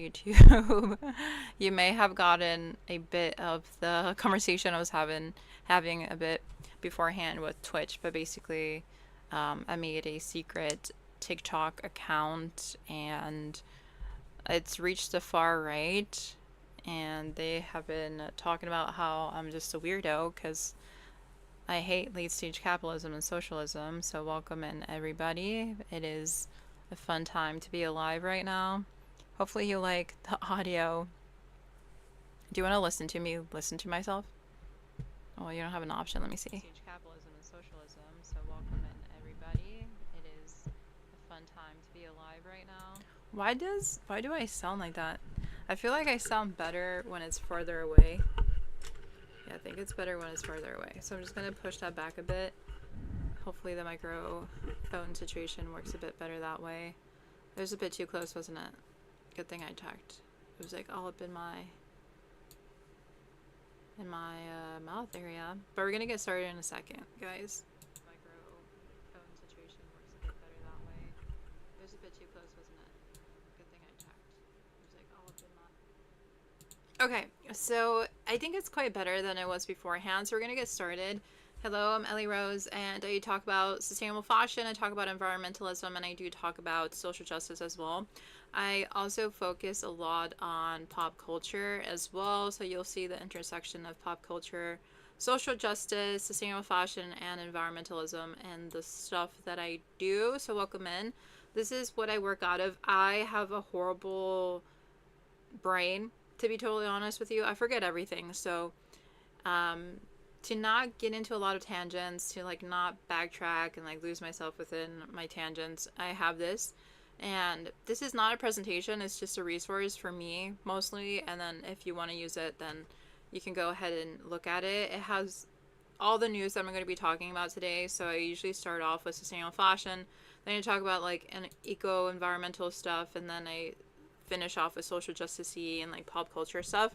YouTube, you may have gotten a bit of the conversation I was having a bit beforehand with Twitch, but basically, I made a secret TikTok account, and it's reached the far right, and they have been talking about how I'm just a weirdo because I hate late stage capitalism and socialism. So welcome in, everybody. It is a fun time to be alive right now. Hopefully you like the audio. Do you want to listen to me listen to myself? Oh, you don't have an option. Let me see. Stage capitalism and socialism. So welcome in, everybody. It is a fun time to be alive right now. Why do I sound like that? I feel like I sound better when it's farther away. Yeah, I think it's better when it's farther away. So I'm just gonna push that back a bit. Hopefully the microphone situation works a bit better that way. It was a bit too close, wasn't it? Good thing I checked. It was like all up in my mouth area. But we're gonna get started in a second, guys. Microphone situation works a bit better that way. It was a bit too close, wasn't it? Good thing I checked. It was like all up in my... Okay, so I think it's quite better than it was beforehand. So we're gonna get started. Hello, I'm Ellie Rose, and I talk about sustainable fashion, I talk about environmentalism, and I do talk about social justice as well. I also focus a lot on pop culture as well, so you'll see the intersection of pop culture, social justice, sustainable fashion, and environmentalism, and the stuff that I do. So welcome in. This is what I work out of. I have a horrible brain, to be totally honest with you. I forget everything, so to not get into a lot of tangents, to like not backtrack and like lose myself within my tangents, I have this. And this is not a presentation, it's just a resource for me mostly, and then if you want to use it, then you can go ahead and look at it. It has all the news that I'm going to be talking about today. So I usually start off with sustainable fashion, then I talk about like an eco-environmental stuff, and then I finish off with social justice-y and like pop culture stuff.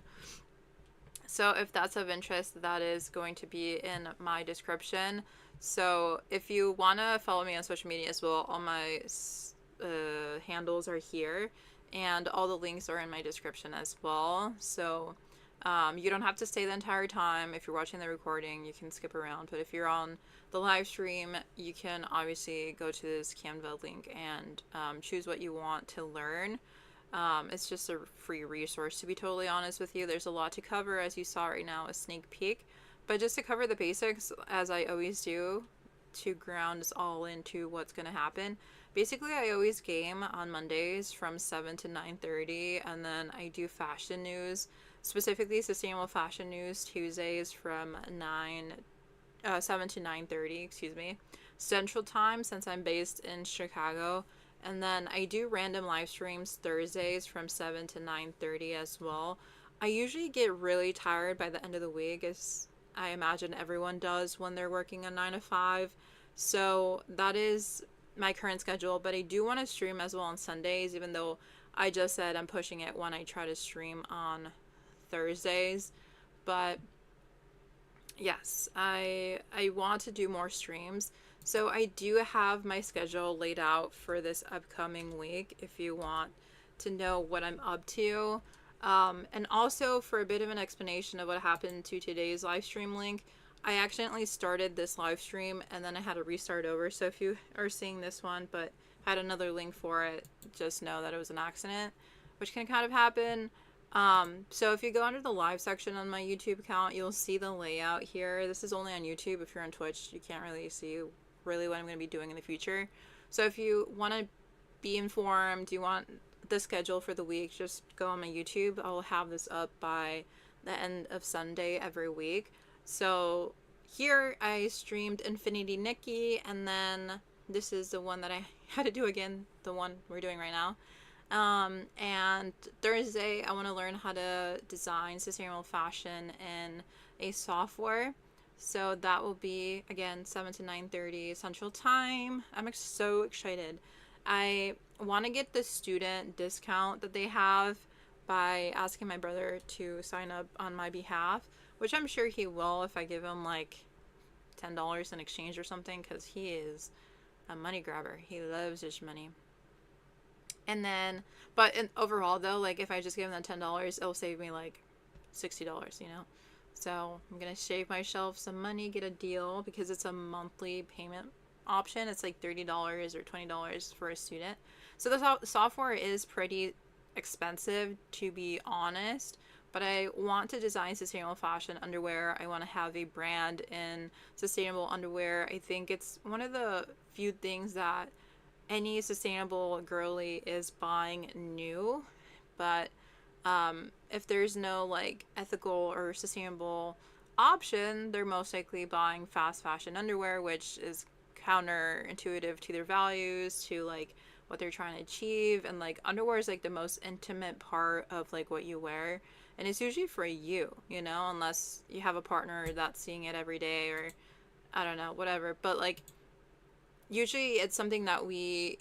So if that's of interest, that is going to be in my description. So if you want to follow me on social media as well, all my handles are here, and all the links are in my description as well. So you don't have to stay the entire time. If you're watching the recording, you can skip around. But if you're on the live stream, you can obviously go to this Canva link and choose what you want to learn. It's just a free resource, to be totally honest with you. There's a lot to cover, as you saw right now, a sneak peek. But just to cover the basics, as I always do, to ground us all into what's going to happen. Basically, I always game on Mondays from 7 to 9:30, and then I do fashion news, specifically sustainable fashion news, Tuesdays from 7 to 9:30, excuse me, Central Time, since I'm based in Chicago. And then I do random live streams Thursdays from 7 to 9:30 as well. I usually get really tired by the end of the week, as I imagine everyone does when they're working a 9 to 5. So that is my current schedule, but I do want to stream as well on Sundays, even though I just said I'm pushing it when I try to stream on Thursdays. But yes, I want to do more streams. So I do have my schedule laid out for this upcoming week if you want to know what I'm up to. And also for a bit of an explanation of what happened to today's live stream link, I accidentally started this live stream and then I had to restart over. So if you are seeing this one but had another link for it, just know that it was an accident, which can kind of happen. So if you go under the live section on my YouTube account, you'll see the layout here. This is only on YouTube. If you're on Twitch, you can't really see really what I'm going to be doing in the future. So if you want to be informed, you want the schedule for the week, just go on my YouTube. I'll have this up by the end of Sunday every week. So here I streamed Infinity Nikki, and then this is the one that I had to do again, the one we're doing right now. And Thursday I want to learn how to design sustainable fashion in a software. So that will be, again, 7 to 9:30 Central Time. I'm so excited. I want to get the student discount that they have by asking my brother to sign up on my behalf, which I'm sure he will if I give him like $10 in exchange or something, because he is a money grabber. He loves his money. And then, but overall though, like if I just give them $10, it'll save me like $60, you know? So I'm gonna save myself some money, get a deal, because it's a monthly payment option. It's like $30 or $20 for a student. So the software is pretty expensive, to be honest. But I want to design sustainable fashion underwear. I want to have a brand in sustainable underwear. I think it's one of the few things that any sustainable girly is buying new. But if there's no like ethical or sustainable option, they're most likely buying fast fashion underwear, which is counterintuitive to their values, to like what they're trying to achieve. And like underwear is like the most intimate part of like what you wear, and it's usually for you, you know, unless you have a partner that's seeing it every day, or I don't know, whatever. But like usually it's something that we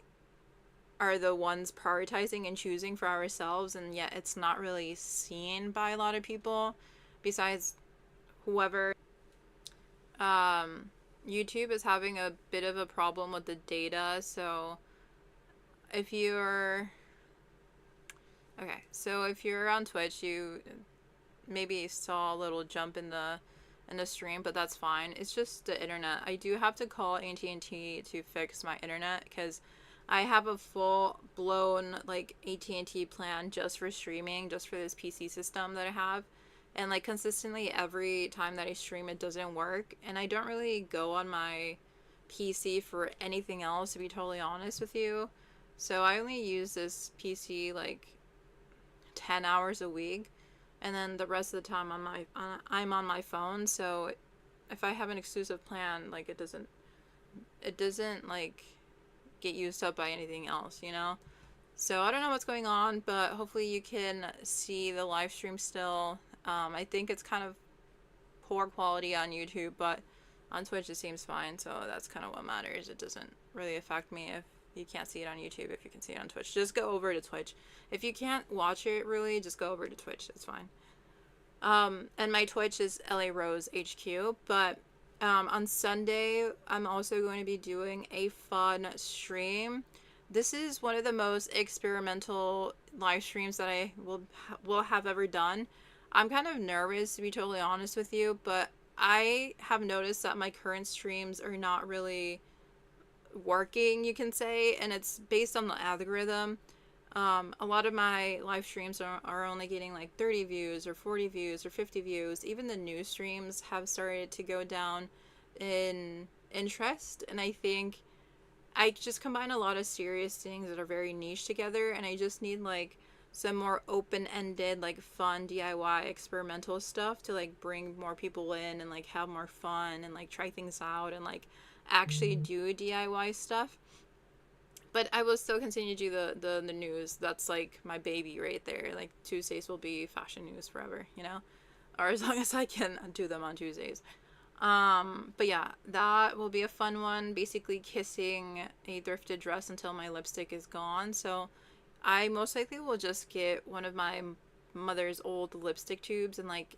are the ones prioritizing and choosing for ourselves, and yet it's not really seen by a lot of people besides whoever. YouTube is having a bit of a problem with the data, so if you're so if you're on Twitch, you maybe saw a little jump in the stream, but that's fine. It's just the internet. I do have to call AT&T to fix my internet because I have a full blown like AT&T plan just for streaming, just for this PC system that I have. And like consistently every time that I stream it doesn't work, and I don't really go on my PC for anything else, to be totally honest with you. So I only use this PC like 10 hours a week, and then the rest of the time I'm on my phone. So if I have an exclusive plan, like it doesn't like get used up by anything else, you know? So I don't know what's going on, but hopefully you can see the live stream still. I think it's kind of poor quality on YouTube, but on Twitch it seems fine, so that's kind of what matters. It doesn't really affect me if you can't see it on YouTube. If you can see it on Twitch, just go over to Twitch. If you can't watch it really, just go over to Twitch. It's fine. And my Twitch is LA Rose HQ, but on Sunday I'm also going to be doing a fun stream. This is one of the most experimental live streams that I will have ever done. I'm kind of nervous, to be totally honest with you, but I have noticed that my current streams are not really working, you can say, and it's based on the algorithm. A lot of my live streams are only getting like 30 views or 40 views or 50 views. Even the new streams have started to go down in interest, and I think I just combine a lot of serious things that are very niche together, and I just need like some more open-ended, like fun DIY experimental stuff to like bring more people in and like have more fun and like try things out and like actually do DIY stuff. But I will still continue to do the news. That's like my baby right there. Like Tuesdays will be fashion news forever, you know? Or as long as I can do them on Tuesdays. But yeah, that will be a fun one. Basically kissing a thrifted dress until my lipstick is gone. So I most likely will just get one of my mother's old lipstick tubes and like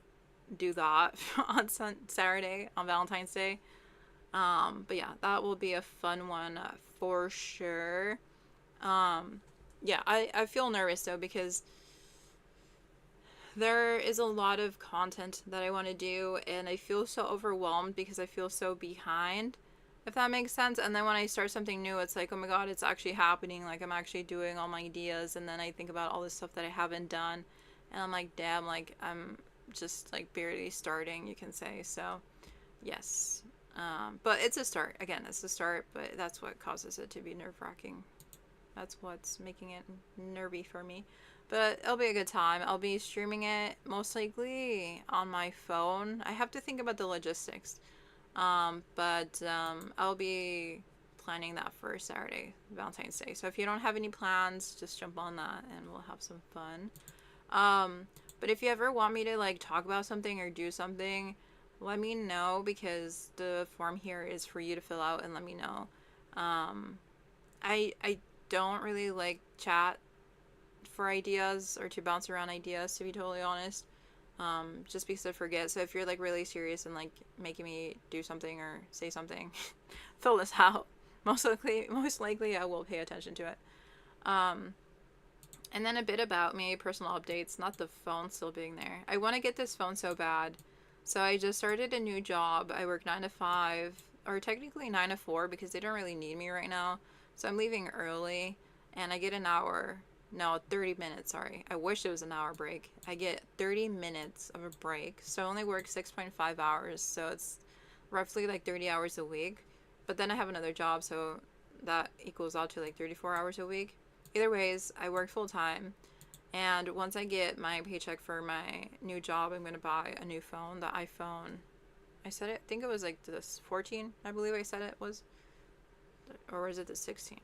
do that on Saturday, on Valentine's Day. But yeah, that will be a fun one for sure. Yeah, I feel nervous though because there is a lot of content that I want to do, and I feel so overwhelmed because I feel so behind, if that makes sense. And then when I start something new, it's like, oh my god, it's actually happening. Like I'm actually doing all my ideas, and then I think about all this stuff that I haven't done, and I'm like, damn, like I'm just like barely starting, you can say. So yes. But it's a start. Again, it's a start, but that's what causes it to be nerve-wracking. That's what's making it nervy for me. But it'll be a good time. I'll be streaming it most likely on my phone. I have to think about the logistics. But I'll be planning that for Saturday, Valentine's Day. So if you don't have any plans, just jump on that and we'll have some fun. But if you ever want me to like talk about something or do something, let me know, because the form here is for you to fill out and let me know. I don't really like chat for ideas or to bounce around ideas, to be totally honest. Just because I forget. So if you're like really serious and like making me do something or say something, fill this out. Most likely I will pay attention to it. And then a bit about me, personal updates, not the phone still being there. I want to get this phone so bad. So I just started a new job. I work 9 to 5, or technically 9 to 4 because they don't really need me right now. So I'm leaving early and I get an hour. No, 30 minutes, sorry. I wish it was an hour break. I get 30 minutes of a break. So I only work 6.5 hours. So it's roughly like 30 hours a week. But then I have another job, so that equals out to like 34 hours a week. Either ways, I work full time. And once I get my paycheck for my new job, I'm going to buy a new phone, the iPhone. I said it, I think it was like the 14, I believe I said it was. Or was it the 16?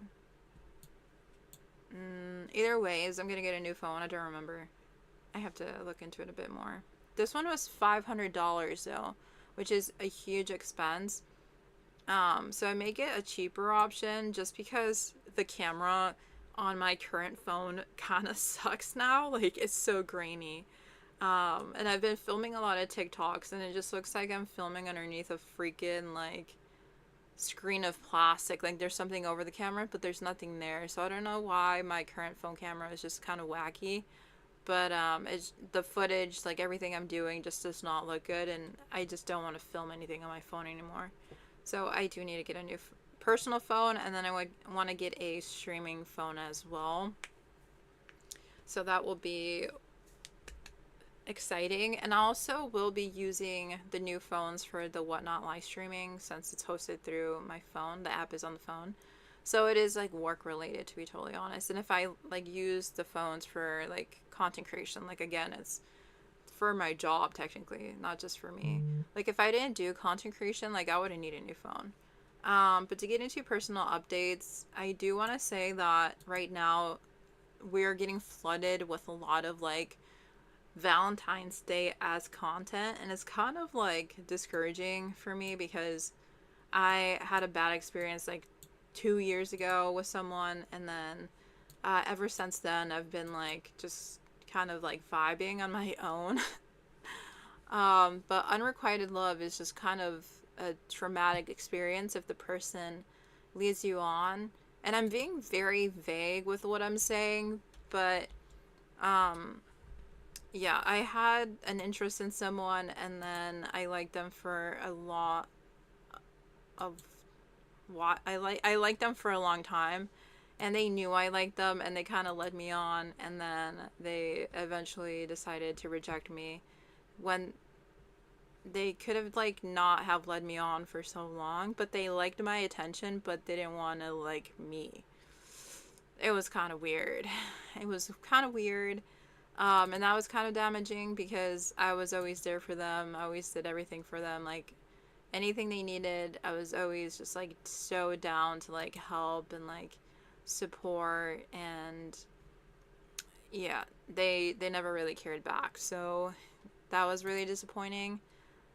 Either ways, I'm going to get a new phone. I don't remember. I have to look into it a bit more. This one was $500 though, which is a huge expense. So I may get a cheaper option just because the camera on my current phone kind of sucks now. Like, it's so grainy. And I've been filming a lot of TikToks and it just looks like I'm filming underneath a freaking like screen of plastic. Like there's something over the camera, but there's nothing there. So I don't know why my current phone camera is just kind of wacky. But it's the footage, like everything I'm doing just does not look good, and I just don't want to film anything on my phone anymore. So I do need to get a new personal phone, and then I would want to get a streaming phone as well. So that will be exciting. And I also will be using the new phones for the Whatnot live streaming since it's hosted through my phone. The app is on the phone. So it is like work related, to be totally honest. And if I like use the phones for like content creation, like again, it's for my job technically, not just for me. Like if I didn't do content creation, like I wouldn't need a new phone. But to get into personal updates, I do want to say that right now we're getting flooded with a lot of like Valentine's Day as content, and it's kind of like discouraging for me because I had a bad experience like 2 years ago with someone, and then ever since then I've been like just kind of like vibing on my own. But unrequited love is just kind of a traumatic experience if the person leads you on. And I'm being very vague with what I'm saying, but yeah, I had an interest in someone and then I liked them for a lot of what I liked them for a long time, and they knew I liked them and they kind of led me on, and then they eventually decided to reject me when they could have like not have led me on for so long, but they liked my attention but they didn't want to like me. It was kind of weird. It was kind of weird. And that was kind of damaging because I was always there for them. I always did everything for them. Like anything they needed, I was always just like so down to like help and like support, and yeah, they never really cared back. So that was really disappointing.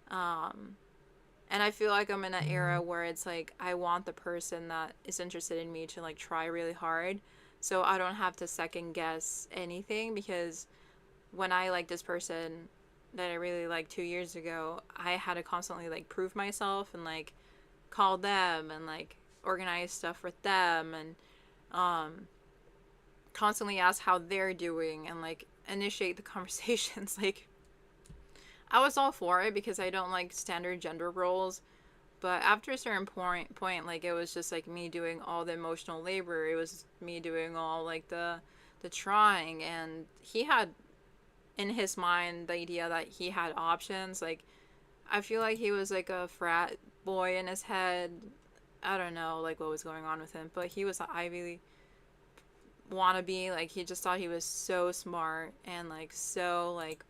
And I feel like I'm in an era where it's like I want the person that is interested in me to like try really hard, so I don't have to second guess anything, because when I like this person that I really liked 2 years ago, I had to constantly like prove myself and like call them and like organize stuff with them, and constantly ask how they're doing and like initiate the conversations. Like I was all for it because I don't like standard gender roles, but after a certain point, like it was just like me doing all the emotional labor. It was me doing all like the trying, and he had in his mind the idea that he had options. Like I feel like he was like a frat boy in his head. I don't know like what was going on with him, but he was an Ivy League wannabe. Like he just thought he was so smart and like so like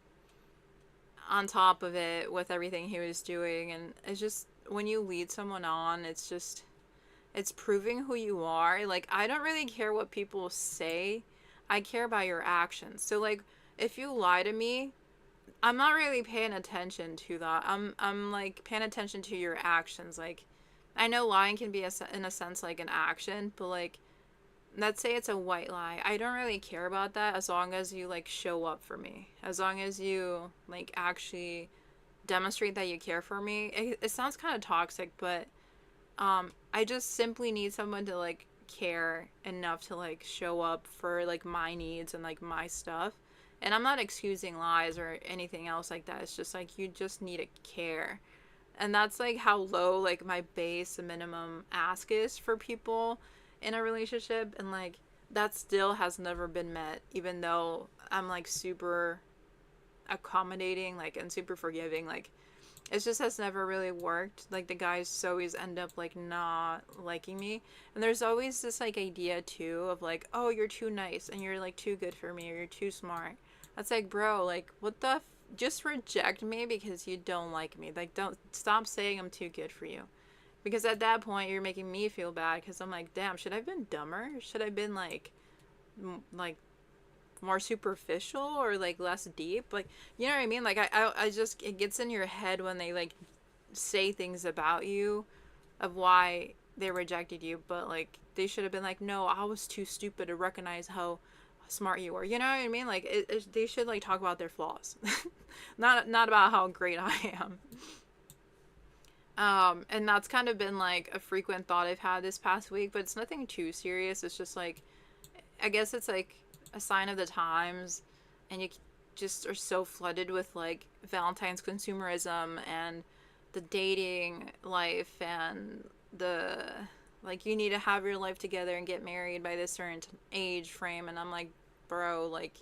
on top of it with everything he was doing. And it's just when you lead someone on, it's just it's proving who you are. Like I don't really care what people say, I care about your actions. So like if you lie to me, I'm not really paying attention to that. I'm like paying attention to your actions. Like I know lying can be in a sense like an action, but like let's say it's a white lie, I don't really care about that as long as you like show up for me, as long as you like actually demonstrate that you care for me. It sounds kind of toxic, but I just simply need someone to like care enough to like show up for like my needs and like my stuff. And I'm not excusing lies or anything else like that. It's just like you just need to care. And that's like how low like my base minimum ask is for people in a relationship, and like that still has never been met, even though I'm like super accommodating like and super forgiving. Like it just has never really worked. Like the guys always end up like not liking me, and there's always this like idea too of like, oh, you're too nice and you're like too good for me, or you're too smart. That's like, bro, like what the just reject me because you don't like me. Like don't stop saying I'm too good for you, because at that point you're making me feel bad, because I'm like, damn, should I have been dumber? Should I have been like like more superficial or like less deep? Like, you know what I mean? Like I just, it gets in your head when they like say things about you of why they rejected you, but like they should have been like, no, I was too stupid to recognize how smart you were. You know what I mean? Like they should like talk about their flaws, not about how great I am. And that's kind of been like a frequent thought I've had this past week, but it's nothing too serious. It's just like, I guess it's like a sign of the times, and you just are so flooded with like Valentine's consumerism and the dating life and the like you need to have your life together and get married by this certain age frame, and I'm like, bro, like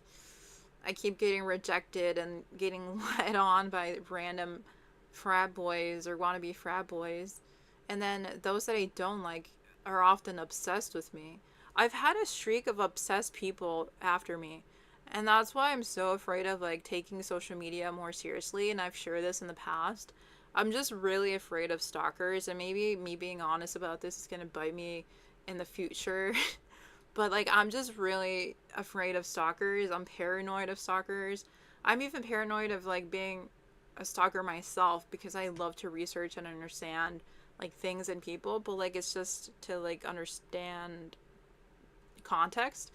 I keep getting rejected and getting led on by random frat boys or wannabe frat boys, and then those that I don't like are often obsessed with me. I've had a streak of obsessed people after me, and that's why I'm so afraid of like taking social media more seriously, and I've shared this in the past. I'm just really afraid of stalkers, and maybe me being honest about this is going to bite me in the future. But like I'm just really afraid of stalkers. I'm paranoid of stalkers. I'm even paranoid of like being a stalker myself, because I love to research and understand like things and people, but like it's just to like understand context.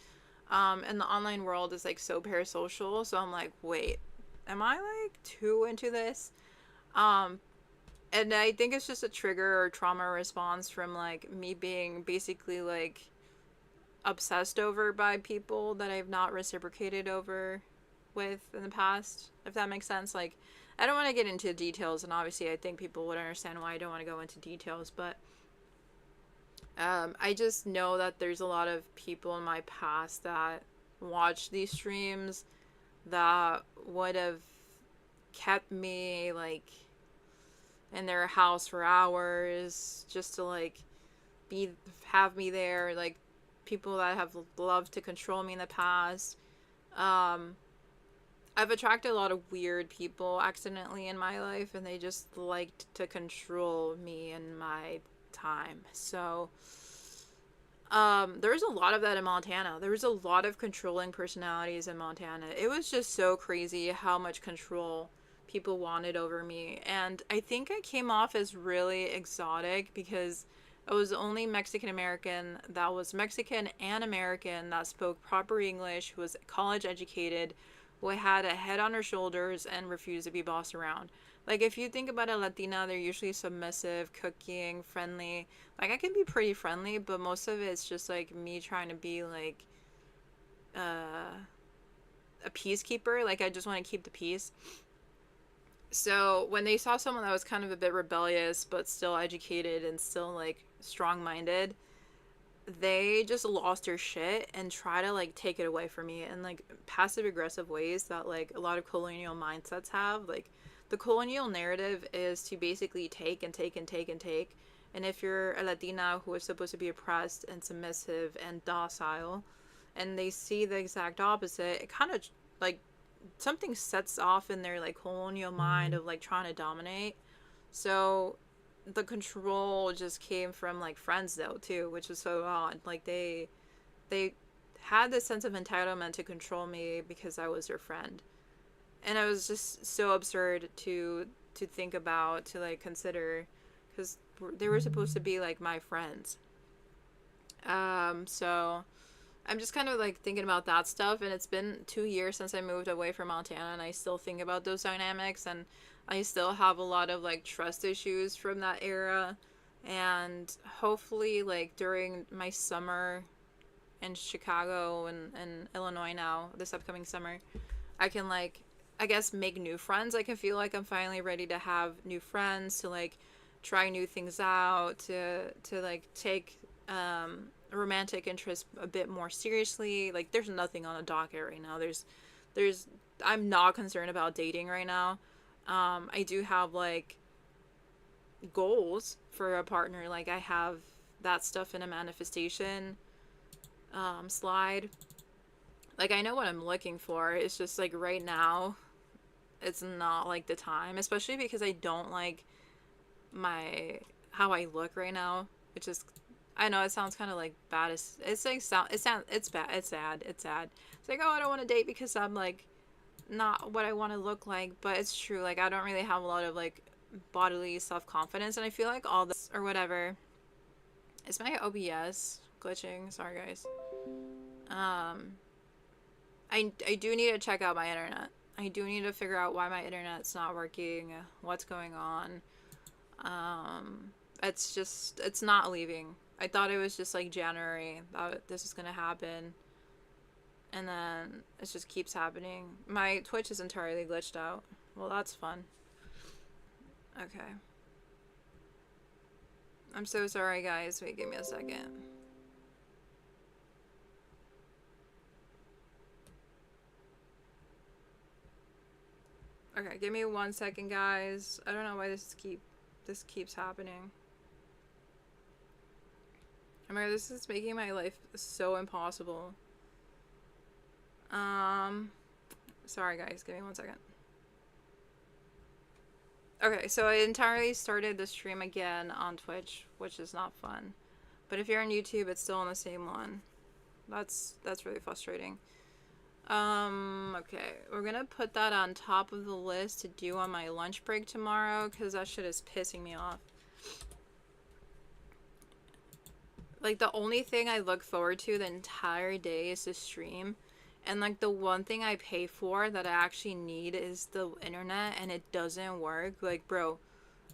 And the online world is like so parasocial, so I'm like, wait, am I like too into this? Um, and I think it's just a trigger or trauma response from like me being basically like obsessed over by people that I've not reciprocated over with in the past, if that makes sense. Like, I don't want to get into details, and obviously I think people would understand why I don't want to go into details, but I just know that there's a lot of people in my past that watch these streams that would have kept me like in their house for hours just to like be have me there, like people that have loved to control me in the past. um I've attracted a lot of weird people accidentally in my life, and they just liked to control me and my time. So there's a lot of that in Montana. There was a lot of controlling personalities in Montana. It was just so crazy how much control people wanted over me. And I think I came off as really exotic because I was the only Mexican American that was Mexican and American that spoke proper English, who was college educated, who had a head on her shoulders and refused to be bossed around. Like, if you think about a Latina, they're usually submissive, cooking, friendly. Like, I can be pretty friendly, but most of it's just, like, me trying to be, like, a peacekeeper. Like, I just want to keep the peace. So, when they saw someone that was kind of a bit rebellious, but still educated and still, like, strong-minded, they just lost their shit and try to, like, take it away from me in, like, passive-aggressive ways that, like, a lot of colonial mindsets have. Like, the colonial narrative is to basically take and take and take and take. And if you're a Latina who is supposed to be oppressed and submissive and docile, and they see the exact opposite, it kind of like something sets off in their like colonial mind of like trying to dominate. So the control just came from like friends though too, which was so odd. Like they had this sense of entitlement to control me because I was their friend. And it was just so absurd to think about, to like consider, because they were supposed to be like my friends. So I'm just kind of like thinking about that stuff, and it's been 2 years since I moved away from Montana, and I still think about those dynamics, and I still have a lot of like trust issues from that era. And hopefully, like, during my summer in Chicago and Illinois now, this upcoming summer, I can, like, I guess make new friends. Like, I feel like I'm finally ready to have new friends, to, like, try new things out, to like, take romantic interest a bit more seriously. Like, there's nothing on the docket right now. There's I'm not concerned about dating right now. I do have, like, goals for a partner. Like, I have that stuff in a manifestation slide. Like, I know what I'm looking for. It's just, like, right now it's not, like, the time, especially because I don't like my how I look right now, which is, I know it sounds kind of like bad. It's like it's bad. It's sad. It's like, oh, I don't want to date because I'm, like, not what I want to look like. But it's true. Like, I don't really have a lot of, like, bodily self-confidence, and I feel like all this or whatever. Is my OBS glitching? Sorry, guys. I do need to check out my internet. I do need to figure out why my internet's not working, what's going on. It's not leaving. I thought it was just, like, January that this was gonna happen, and then it just keeps happening. My Twitch is entirely glitched out. Well, that's fun. Okay. I'm so sorry, guys. Wait, give me a second. Okay, give me 1 second, guys. I don't know why this keeps happening. I mean, this is making my life so impossible. Sorry, guys. Give me 1 second. Okay, so I entirely started the stream again on Twitch, which is not fun. But if you're on YouTube, it's still on the same one. That's really frustrating. Okay, we're gonna put that on top of the list to do on my lunch break tomorrow, because that shit is pissing me off. Like, the only thing I look forward to the entire day is the stream. And, like, the one thing I pay for that I actually need is the internet, and it doesn't work. Like, bro,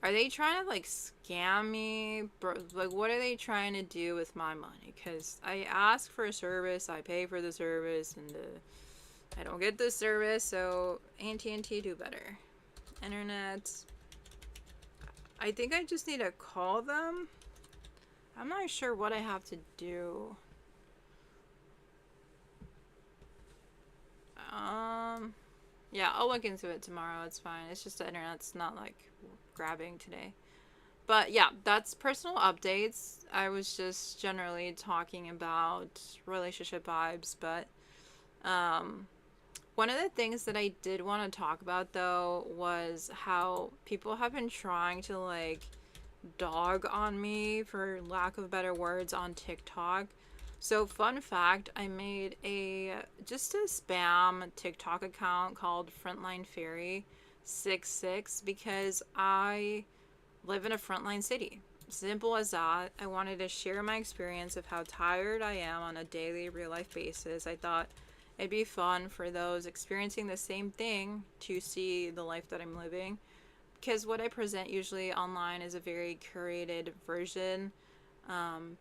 are they trying to, like, scam me? Bro, like, what are they trying to do with my money? Because I ask for a service, I pay for the service, and I don't get the service, so AT&T, do better. Internet. I think I just need to call them. I'm not sure what I have to do. Yeah, I'll look into it tomorrow. It's fine. It's just the internet's not, like, grabbing today. But yeah, that's personal updates. I was just generally talking about relationship vibes, but one of the things that I did want to talk about, though, was how people have been trying to, like, dog on me, for lack of better words, on TikTok. So, fun fact, I made just a spam TikTok account called Frontline Fairy 66 because I live in a frontline city. Simple as that. I wanted to share my experience of how tired I am on a daily real life basis. I thought it'd be fun for those experiencing the same thing to see the life that I'm living. Because what I present usually online is a very curated version.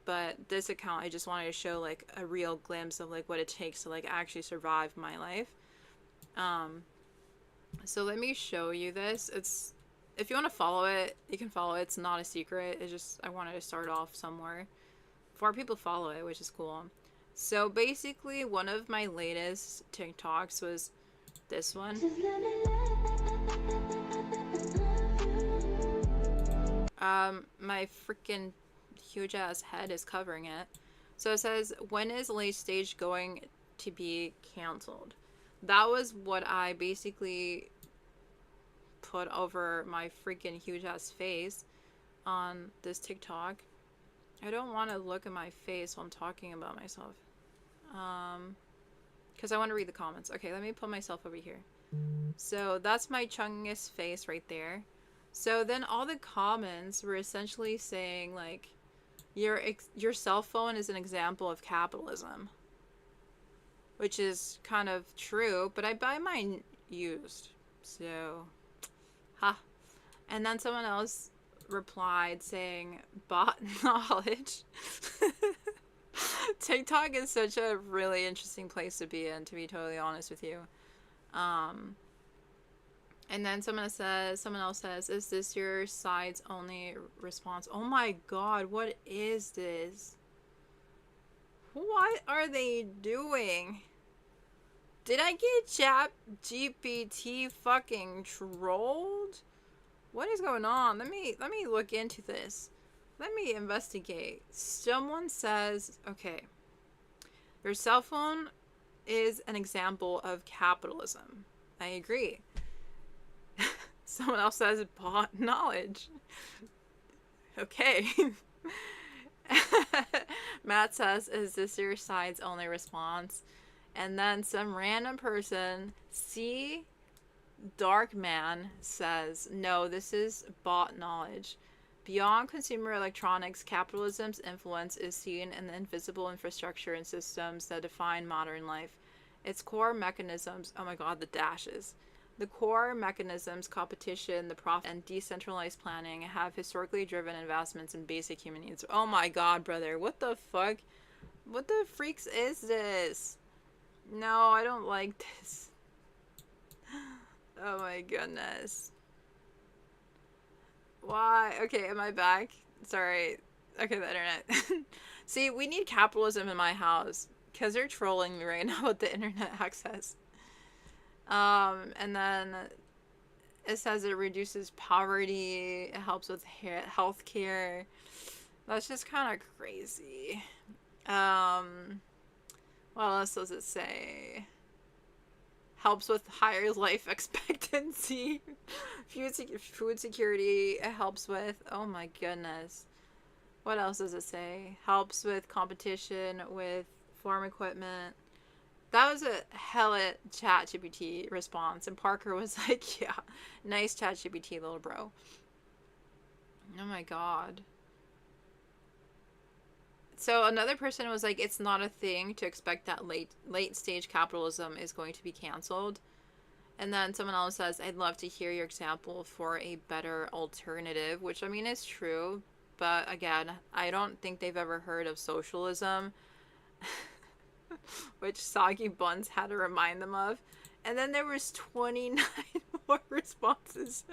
But this account, I just wanted to show, like, a real glimpse of, like, what it takes to, like, actually survive my life. So let me show you this. If you want to follow it, you can follow it. It's not a secret. It's just, I wanted to start off somewhere before people follow it, which is cool. So basically, one of my latest TikToks was this one. My freaking huge ass head is covering it. So it says, when is Late Stage going to be canceled? That was what I basically put over my freaking huge ass face on this TikTok. I don't want to look at my face while I'm talking about myself. Because I want to read the comments. Okay, let me put myself over here. So that's my chungiest face right there. So then all the comments were essentially saying, like, your cell phone is an example of capitalism. Which is kind of true, but I buy mine used. So, ha. And then someone else replied saying, bot knowledge. TikTok is such a really interesting place to be in, to be totally honest with you. And then someone else says, is this your side's only response? Oh my god, what is this? What are they doing? Did I get Chat GPT fucking trolled? What is going on? Let me look into this. Let me investigate. Someone says, okay, your cell phone is an example of capitalism. I agree. Someone else says bot knowledge. Okay. Matt says, is this your side's only response? And then some random person, C Dark Man, says, no, this is bot knowledge. Beyond consumer electronics, capitalism's influence is seen in the invisible infrastructure and systems that define modern life. Its core mechanisms, oh my god, the dashes. The core mechanisms, competition, the profit, and decentralized planning have historically driven investments in basic human needs. Oh my god, brother, what the fuck? What the freaks is this? No, I don't like this. Oh my goodness. Why? Okay, am I back? Sorry. Okay, the internet. See, we need capitalism in my house because they're trolling me right now with the internet access. And then it says it reduces poverty, it helps with health care. That's just kind of crazy. What else does it say? Helps with higher life expectancy. Food security, it helps with, oh my goodness. What else does it say? Helps with competition with farm equipment. That was a hella ChatGPT response. And Parker was like, yeah, nice ChatGPT, little bro. Oh my god. So another person was like, it's not a thing to expect that late stage capitalism is going to be canceled. And then someone else says, I'd love to hear your example for a better alternative, which I mean is true. But again, I don't think they've ever heard of socialism. Which Soggy Buns had to remind them of. And then there was 29 more responses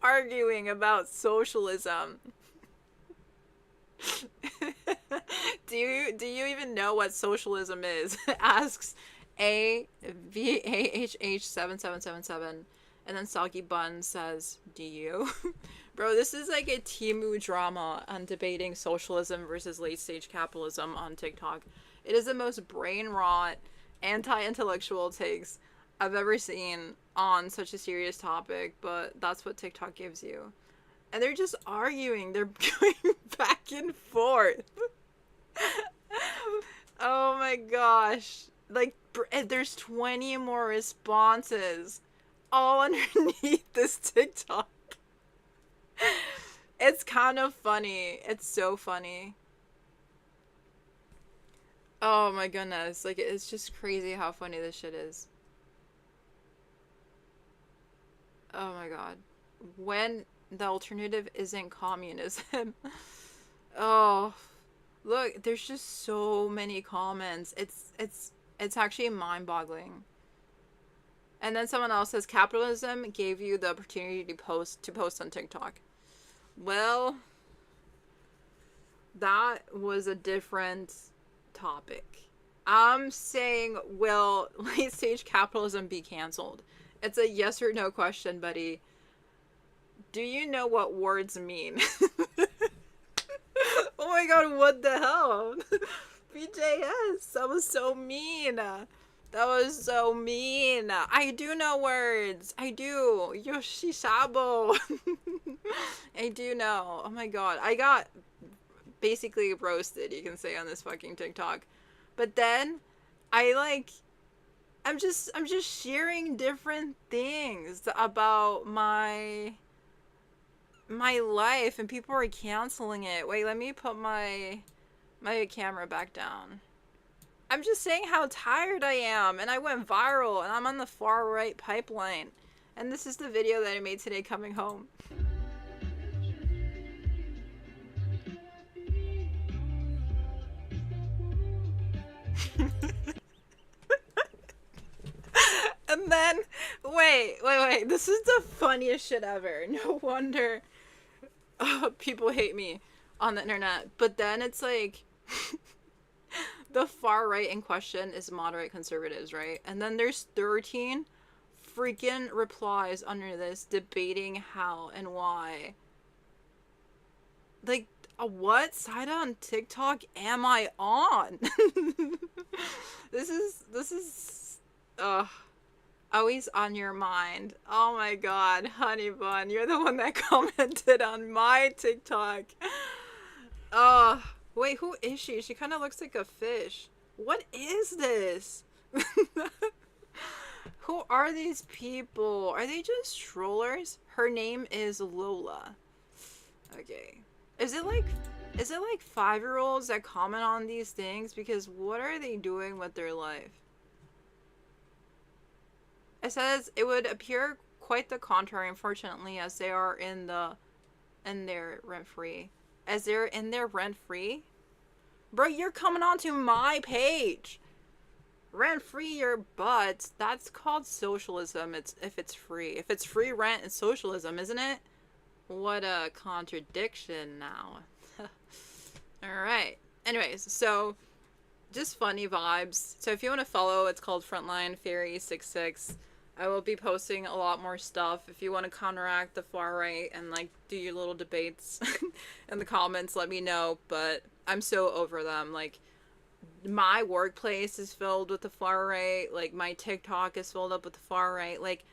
arguing about socialism. Do you even know what socialism is? Asks AVAHH7777. And then Soggy Buns says, do you? Bro, this is like a Temu drama on debating socialism versus late stage capitalism on TikTok. It is the most brain rot, anti-intellectual takes I've ever seen on such a serious topic, but that's what TikTok gives you. And they're just arguing. They're going back and forth. Oh my gosh. Like, there's 20 more responses all underneath this TikTok. It's kind of funny. It's so funny. Oh my goodness, like, it's just crazy how funny this shit is. Oh my god. When the alternative isn't communism. Oh, look, there's just so many comments. It's actually mind-boggling. And then someone else says, capitalism gave you the opportunity to post on TikTok. Well, that was a different topic. I'm saying, will late stage capitalism be canceled? It's a yes or no question, buddy. Do you know what words mean? Oh my god, what the hell? BJS, that was so mean. That was so mean. I do know words. I do. Yoshishabo. I do know. Oh my god. I got basically roasted, you can say, on this fucking TikTok. But then I'm just sharing different things about my life and people are canceling it. Wait, let me put my camera back down. I'm just saying how tired I am, and I went viral, and I'm on the far right pipeline. And this is the video that I made today coming home. And then, wait. This is the funniest shit ever. No wonder people hate me on the internet. But then it's like, the far right in question is moderate conservatives, right? And then there's 13 freaking replies under this debating how and why. Like, what side on TikTok am I on? This is, always on your mind. Oh my god, honey bun, you're the one that commented on my TikTok. Wait, who is she? She kind of looks like a fish. What is this? Who are these people? Are they just trollers? Her name is Lola. Okay. Is it like 5-year-olds that comment on these things? Because what are they doing with their life? It says it would appear quite the contrary, unfortunately, as they are in their rent free. As they're in their rent free? Bro, you're coming onto my page. Rent free your butts. That's called socialism. If it's free. If it's free rent, it's socialism, isn't it? What a contradiction now. Alright. Anyways, so just funny vibes. So if you want to follow, it's called Frontline Fairy 66. I will be posting a lot more stuff. If you want to counteract the far right and like do your little debates in the comments, let me know. But I'm so over them. Like, my workplace is filled with the far right. Like, my TikTok is filled up with the far right. Like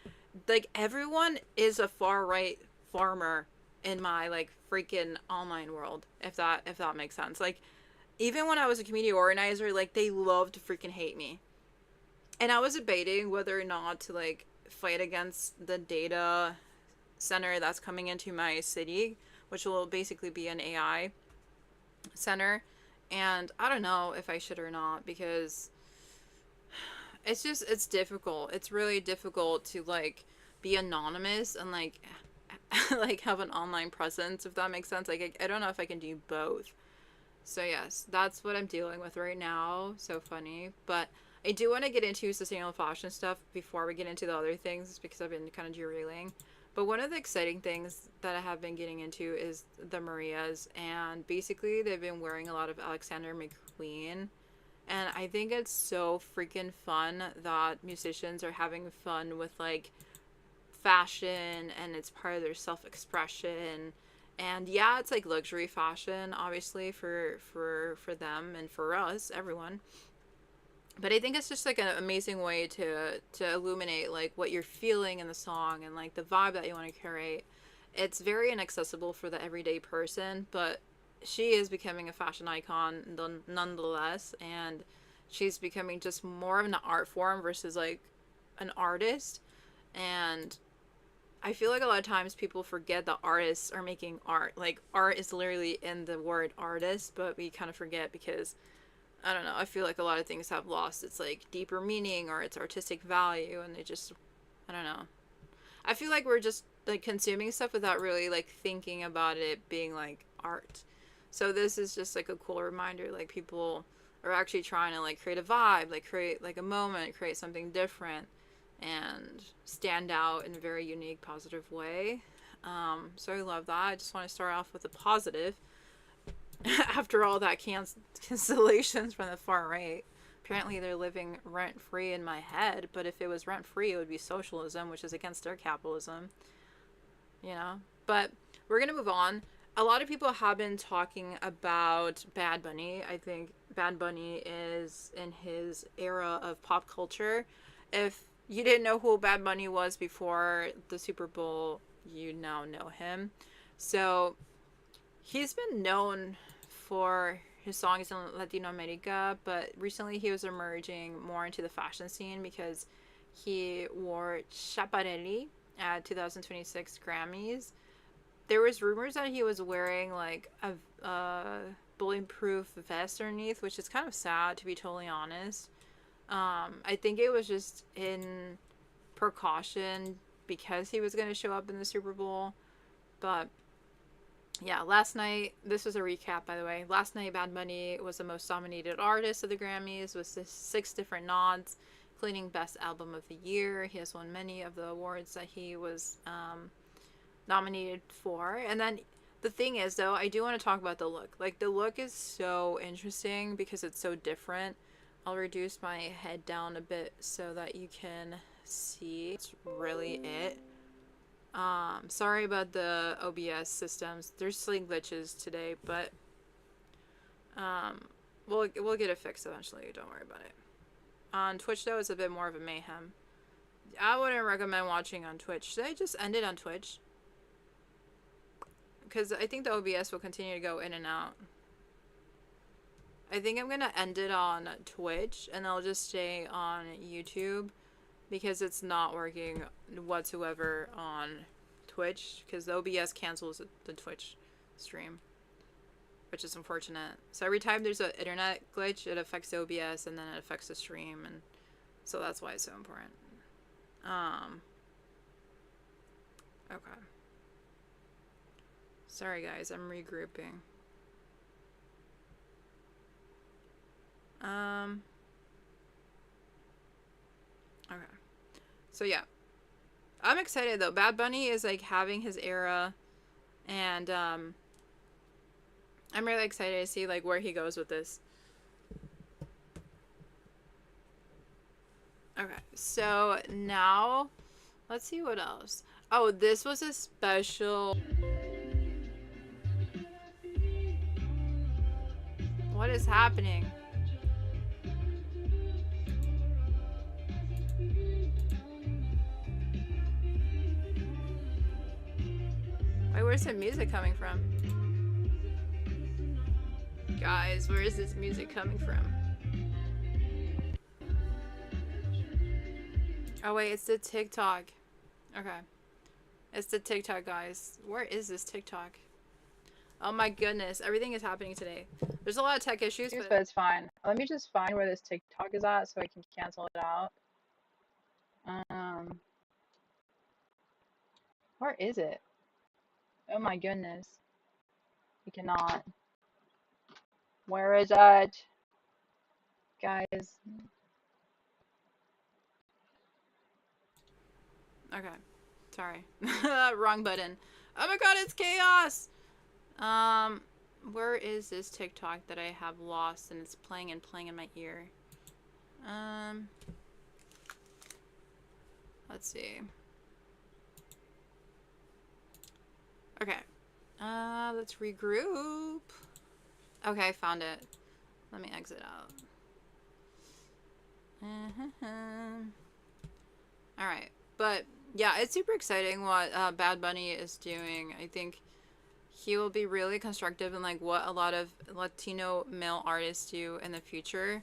everyone is a far right farmer in my like freaking online world. If that makes sense. Like, even when I was a community organizer, like, they loved to freaking hate me. And I was debating whether or not to, like, fight against the data center that's coming into my city, which will basically be an AI center. And I don't know if I should or not, because it's difficult. It's really difficult to, like, be anonymous and, like, like, have an online presence, if that makes sense. Like, I don't know if I can do both. So, yes, that's what I'm dealing with right now. So funny. But I do want to get into sustainable fashion stuff before we get into the other things, because I've been kind of derailing. But one of the exciting things that I have been getting into is the Marias. And basically, they've been wearing a lot of Alexander McQueen. And I think it's so freaking fun that musicians are having fun with, like, fashion, and it's part of their self-expression. And yeah, it's like luxury fashion, obviously, for them and for us, everyone. But I think it's just like an amazing way to illuminate like what you're feeling in the song and like the vibe that you want to curate. It's very inaccessible for the everyday person, but she is becoming a fashion icon nonetheless, and she's becoming just more of an art form versus like an artist. And I feel like a lot of times people forget that artists are making art. Like, art is literally in the word artist, but we kind of forget because, I don't know, I feel like a lot of things have lost its, like, deeper meaning or its artistic value, and they just, I don't know. I feel like we're just, like, consuming stuff without really, like, thinking about it being, like, art. So this is just, like, a cool reminder, like, people are actually trying to, like, create a vibe, like, create, like, a moment, create something different, and stand out in a very unique, positive way. So I love that. I just want to start off with a positive. After all that cancellations from the far right. Apparently they're living rent-free in my head, but if it was rent-free, it would be socialism, which is against their capitalism. You know? But we're going to move on. A lot of people have been talking about Bad Bunny. I think Bad Bunny is in his era of pop culture. If you didn't know who Bad Bunny was before the Super Bowl, you now know him. So he's been known for his songs in Latino America, but recently he was emerging more into the fashion scene because he wore Schiaparelli at 2026 Grammys. There was rumors that he was wearing like a bulletproof vest underneath, which is kind of sad, to be totally honest. I think it was just in precaution because he was going to show up in the Super Bowl. But yeah, last night, this was a recap, by the way. Last night, Bad Bunny was the most nominated artist of the Grammys with 6 different nods, including Best Album of the Year. He has won many of the awards that he was nominated for. And then the thing is, though, I do want to talk about the look. Like, the look is so interesting because it's so different. I'll reduce my head down a bit so that you can see. It's really it. Sorry about the OBS systems. There's slight glitches today, but we'll get it fixed eventually. Don't worry about it. On Twitch though, it's a bit more of a mayhem. I wouldn't recommend watching on Twitch. Should I just end it on Twitch? Because I think the OBS will continue to go in and out. I think I'm gonna end it on Twitch and I'll just stay on YouTube because it's not working whatsoever on Twitch because the OBS cancels the Twitch stream, which is unfortunate. So every time there's an internet glitch, it affects the OBS and then it affects the stream, and so that's why it's so important. Okay. Sorry guys, I'm regrouping. Okay. So yeah. I'm excited though. Bad Bunny is like having his era, and I'm really excited to see like where he goes with this. Okay, so now let's see what else. Oh, this was a special. What is happening? Wait, where's the music coming from? Guys, where is this music coming from? Oh wait, it's the TikTok. Okay. It's the TikTok, guys. Where is this TikTok? Oh my goodness, everything is happening today. There's a lot of tech issues, but it's fine. Let me just find where this TikTok is at so I can cancel it out. Where is it? Oh my goodness. I cannot. Where is it? Guys. okay. Sorry. Wrong button. Oh my god, it's chaos! Where is this TikTok that I have lost and it's playing and playing in my ear? Let's see. Okay. Let's regroup. Okay, I found it. Let me exit out. Alright. But, yeah, it's super exciting what Bad Bunny is doing. I think he will be really constructive in, like, what a lot of Latino male artists do in the future.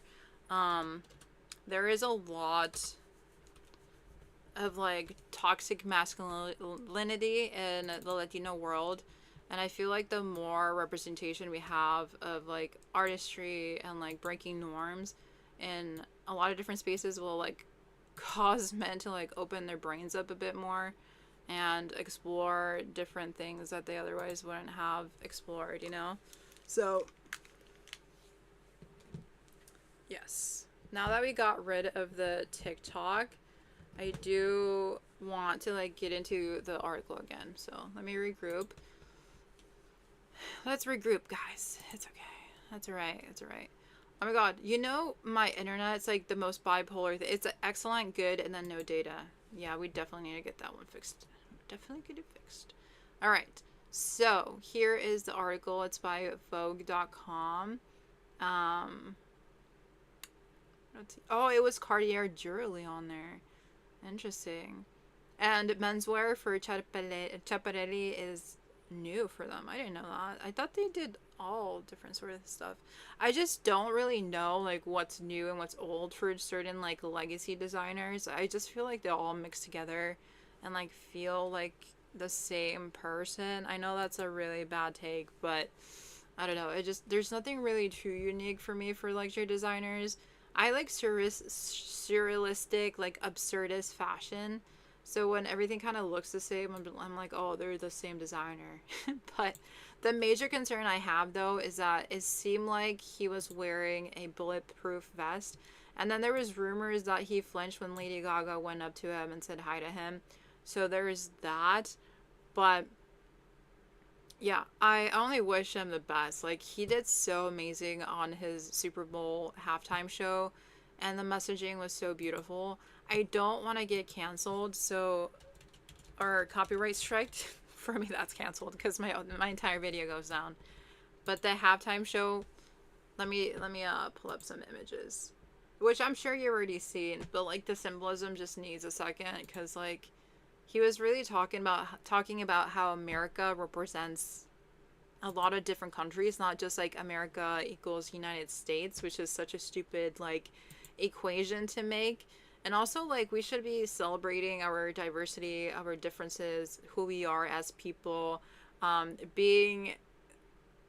There is a lot of, like, toxic masculinity in the Latino world. And I feel like the more representation we have of, like, artistry and, like, breaking norms in a lot of different spaces will, like, cause men to, like, open their brains up a bit more and explore different things that they otherwise wouldn't have explored, you know? So, yes. Now that we got rid of the TikTok, I do want to, like, get into the article again. So, let me regroup. Let's regroup, guys. It's okay. That's alright. It's alright. Oh my god. You know, my internet's like the most bipolar thing. It's excellent, good, and then no data. Yeah, we definitely need to get that one fixed. Definitely get it fixed. Alright. So, here is the article. It's by vogue.com. Let's see. Oh, it was Cartier jewelry on there. Interesting. And menswear for Schiaparelli is new for them. I didn't know that. I thought they did all different sort of stuff. I just don't really know like what's new and what's old for certain like legacy designers. I just feel like they all mix together and like feel like the same person. I know that's a really bad take, but I don't know. It just, there's nothing really too unique for me for luxury designers. I like surrealistic, like absurdist fashion. So when everything kind of looks the same, I'm like, oh, they're the same designer. But the major concern I have, though, is that it seemed like he was wearing a bulletproof vest. And then there was rumors that he flinched when Lady Gaga went up to him and said hi to him. So there's that. But yeah, I only wish him the best. Like, he did so amazing on his Super Bowl halftime show, and the messaging was so beautiful. I don't want to get canceled, so, or copyright striked. For me, that's canceled because my entire video goes down. But the halftime show, let me pull up some images, which I'm sure you've already seen, but like the symbolism just needs a second, because like he was really talking about how America represents a lot of different countries, not just like America equals United States, which is such a stupid like equation to make. And also, like, we should be celebrating our diversity, our differences, who we are as people, being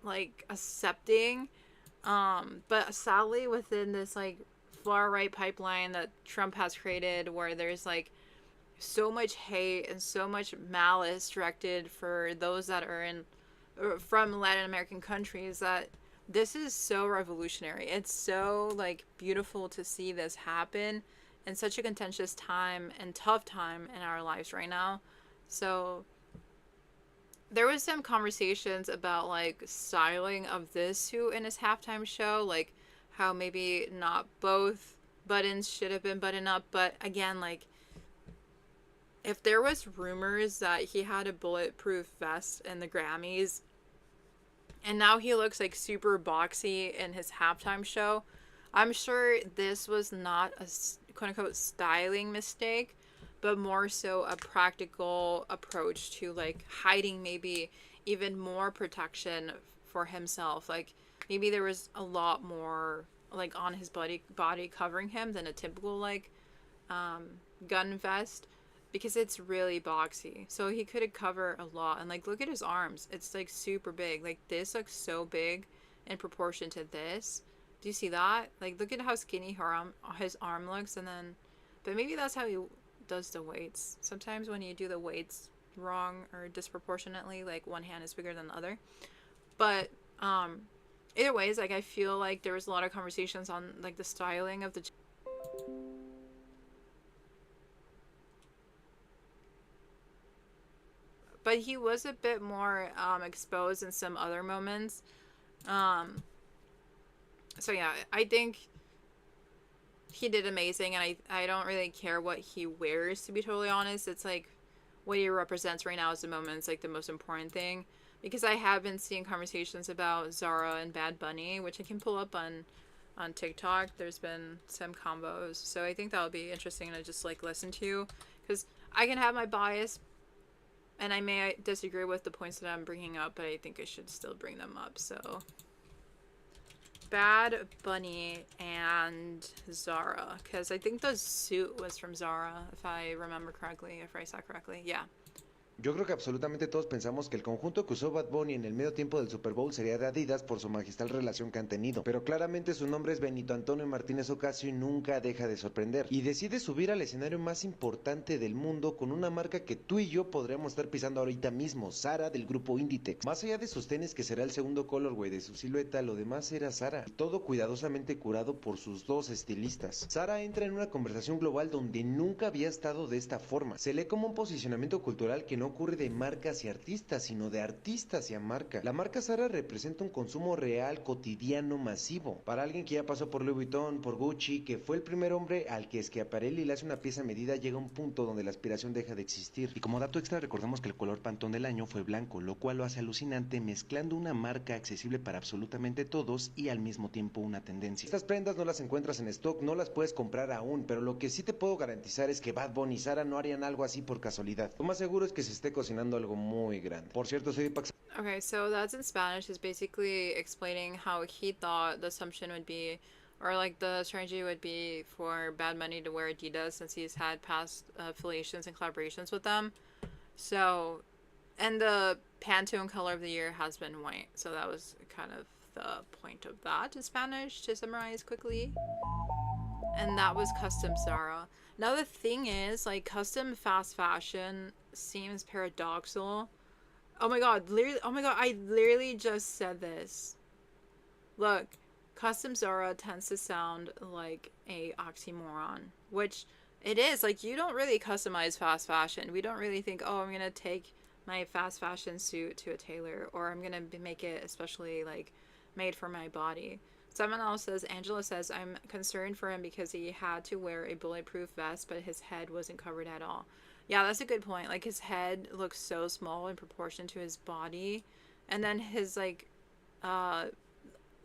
like accepting. But sadly, within this like far right pipeline that Trump has created, where there's like so much hate and so much malice directed for those that are in from Latin American countries, that this is so revolutionary. It's so like beautiful to see this happen in such a contentious time and tough time in our lives right now. So there was some conversations about like styling of this suit in his halftime show, like how maybe not both buttons should have been buttoned up. But again, like, if there was rumors that he had a bulletproof vest in the Grammys, and now he looks like super boxy in his halftime show, I'm sure this was not a quote-unquote styling mistake, but more so a practical approach to like hiding maybe even more protection for himself. Like, maybe there was a lot more like on his body covering him than a typical like gun vest, because it's really boxy. So he could cover a lot. And like, look at his arms. It's like super big. Like, this looks so big in proportion to this. Do you see that? Like, look at how skinny his arm looks. And then, but maybe that's how he does the weights. Sometimes when you do the weights wrong or disproportionately, like one hand is bigger than the other. But either ways, like, I feel like there was a lot of conversations on like the styling of the but he was a bit more exposed in some other moments. So yeah, I think he did amazing, and I don't really care what he wears, to be totally honest. It's like what he represents right now is the moment. It's like the most important thing, because I have been seeing conversations about Zara and Bad Bunny, which I can pull up on TikTok. There's been some combos, so I think that'll be interesting to just like listen to, because I can have my bias and I may disagree with the points that I'm bringing up, but I think I should still bring them up. So, Bad Bunny and Zara, because I think the suit was from Zara, if I remember correctly, if I saw correctly. Yeah. Yo creo que absolutamente todos pensamos que el conjunto que usó Bad Bunny en el medio tiempo del Super Bowl sería de Adidas por su magistral relación que han tenido, pero claramente su nombre es Benito Antonio Martínez Ocasio y nunca deja de sorprender, y decide subir al escenario más importante del mundo con una marca que tú y yo podríamos estar pisando ahorita mismo, Zara, del grupo Inditex. Más allá de sus tenis, que será el segundo colorway de su silueta, lo demás era Zara, y todo cuidadosamente curado por sus dos estilistas. Zara entra en una conversación global donde nunca había estado de esta forma. Se lee como un posicionamiento cultural que no ocurre de marca hacia artista, sino de artista hacia marca. La marca Zara representa un consumo real, cotidiano, masivo. Para alguien que ya pasó por Louis Vuitton, por Gucci, que fue el primer hombre al que Schiaparelli le hace una pieza medida, llega un punto donde la aspiración deja de existir. Y como dato extra, recordemos que el color Pantón del año fue blanco, lo cual lo hace alucinante, mezclando una marca accesible para absolutamente todos y al mismo tiempo una tendencia. Estas prendas no las encuentras en stock, no las puedes comprar aún, pero lo que sí te puedo garantizar es que Bad Bunny y Zara no harían algo así por casualidad. Lo más seguro es que se esté cocinando algo muy grande. Por cierto, soy Pax. Okay, so that's in Spanish. Is basically explaining how he thought the assumption would be, or like the strategy would be, for Bad Bunny to wear Adidas, since he's had past affiliations and collaborations with them. So, and the Pantone color of the year has been white. So that was kind of the point of that in Spanish, to summarize quickly. And that was custom Zara. Now the thing is, like, custom fast fashion seems paradoxical. Oh my god, literally, oh my god, I literally just said this. Look, custom Zara tends to sound like a oxymoron, which it is. Like, you don't really customize fast fashion. We don't really think, oh, I'm gonna take my fast fashion suit to a tailor, or I'm gonna make it especially, like, made for my body. Someone else says, Angela says, I'm concerned for him because he had to wear a bulletproof vest, but his head wasn't covered at all. Yeah, that's a good point. Like, his head looks so small in proportion to his body, and then his, like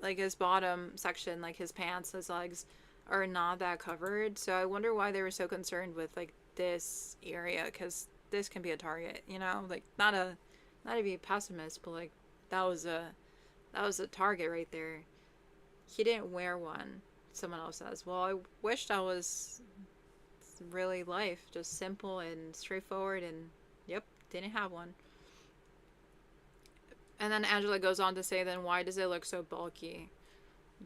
his bottom section, like his pants, his legs, are not that covered. So I wonder why they were so concerned with, like, this area, because this can be a target, you know? Like, not to be pessimist, but, like, that was a target right there. He didn't wear one. Someone else says, well, I wish that was really life, just simple and straightforward, and yep, didn't have one. And then Angela goes on to say, then why does it look so bulky?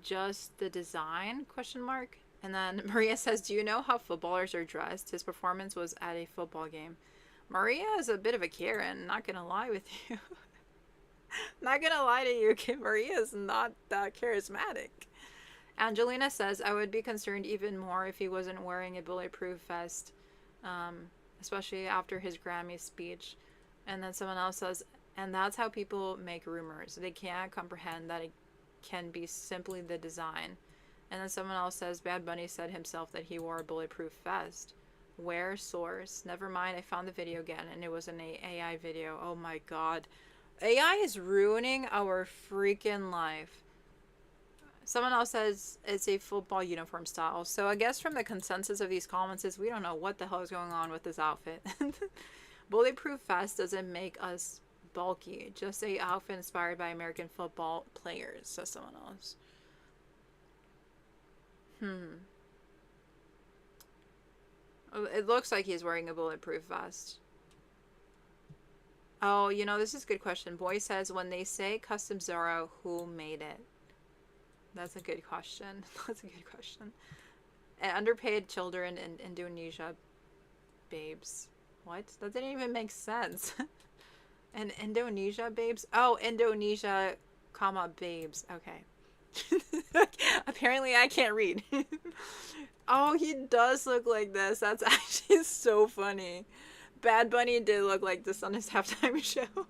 Just the design, question mark. And then Maria says, do you know how footballers are dressed? His performance was at a football game. Maria is a bit of a Karen, not gonna lie with you. Not gonna lie to you, Maria is not that charismatic. Angelina says, I would be concerned even more if he wasn't wearing a bulletproof vest, especially after his Grammy speech. And then someone else says, and that's how people make rumors. They can't comprehend that it can be simply the design. And then someone else says, Bad Bunny said himself that he wore a bulletproof vest. Where? Source? Never mind, I found the video again, and it was an AI video. Oh my god. AI is ruining our freaking life. Someone else says it's a football uniform style. So I guess from the consensus of these comments is we don't know what the hell is going on with this outfit. Bulletproof vest doesn't make us bulky. Just a outfit inspired by American football players, says someone else. It looks like he's wearing a bulletproof vest. Oh, you know, this is a good question. Boy says, when they say custom Zara, who made it? That's a good question. That's a good question. Underpaid children in Indonesia babes. What? That didn't even make sense. And Indonesia babes? Oh, Indonesia, comma, babes. Okay. Apparently I can't read. Oh, he does look like this. That's actually so funny. Bad Bunny did look like this on his halftime show.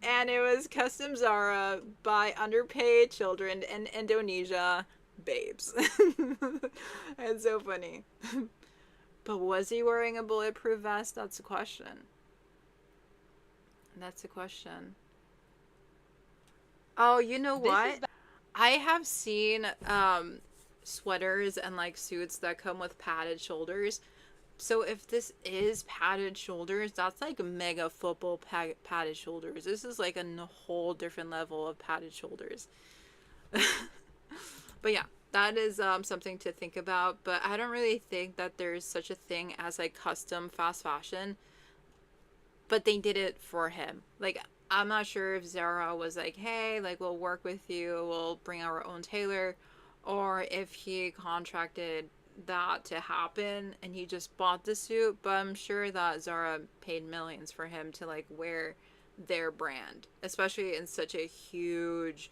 And it was custom Zara by underpaid children in Indonesia babes. It's so funny. But was he wearing a bulletproof vest? That's the question. That's the question. Oh, you know what? I have seen sweaters and like suits that come with padded shoulders. So if this is padded shoulders, that's like mega football padded shoulders. This is like a whole different level of padded shoulders. But yeah, that is something to think about. But I don't really think that there's such a thing as like custom fast fashion. But they did it for him. Like, I'm not sure if Zara was like, hey, like, we'll work with you, we'll bring our own tailor, or if he contracted that to happen and he just bought the suit. But I'm sure that Zara paid millions for him to like wear their brand, especially in such a huge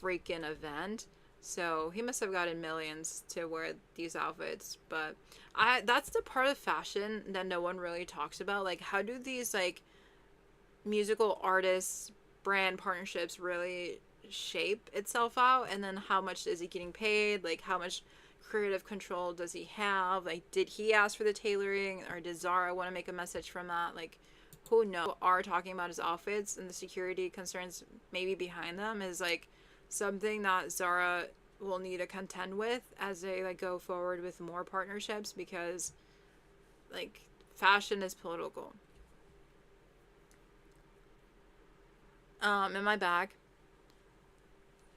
freaking event. So he must have gotten millions to wear these outfits. But that's the part of fashion that no one really talks about. Like, how do these like musical artists brand partnerships really shape itself out? And then how much is he getting paid? Like, how much creative control does he have? Like, did he ask for the tailoring, or did Zara want to make a message from that? Like, who knows? Are talking about his outfits and the security concerns maybe behind them is like something that Zara will need to contend with as they like go forward with more partnerships, because like fashion is political. In my bag,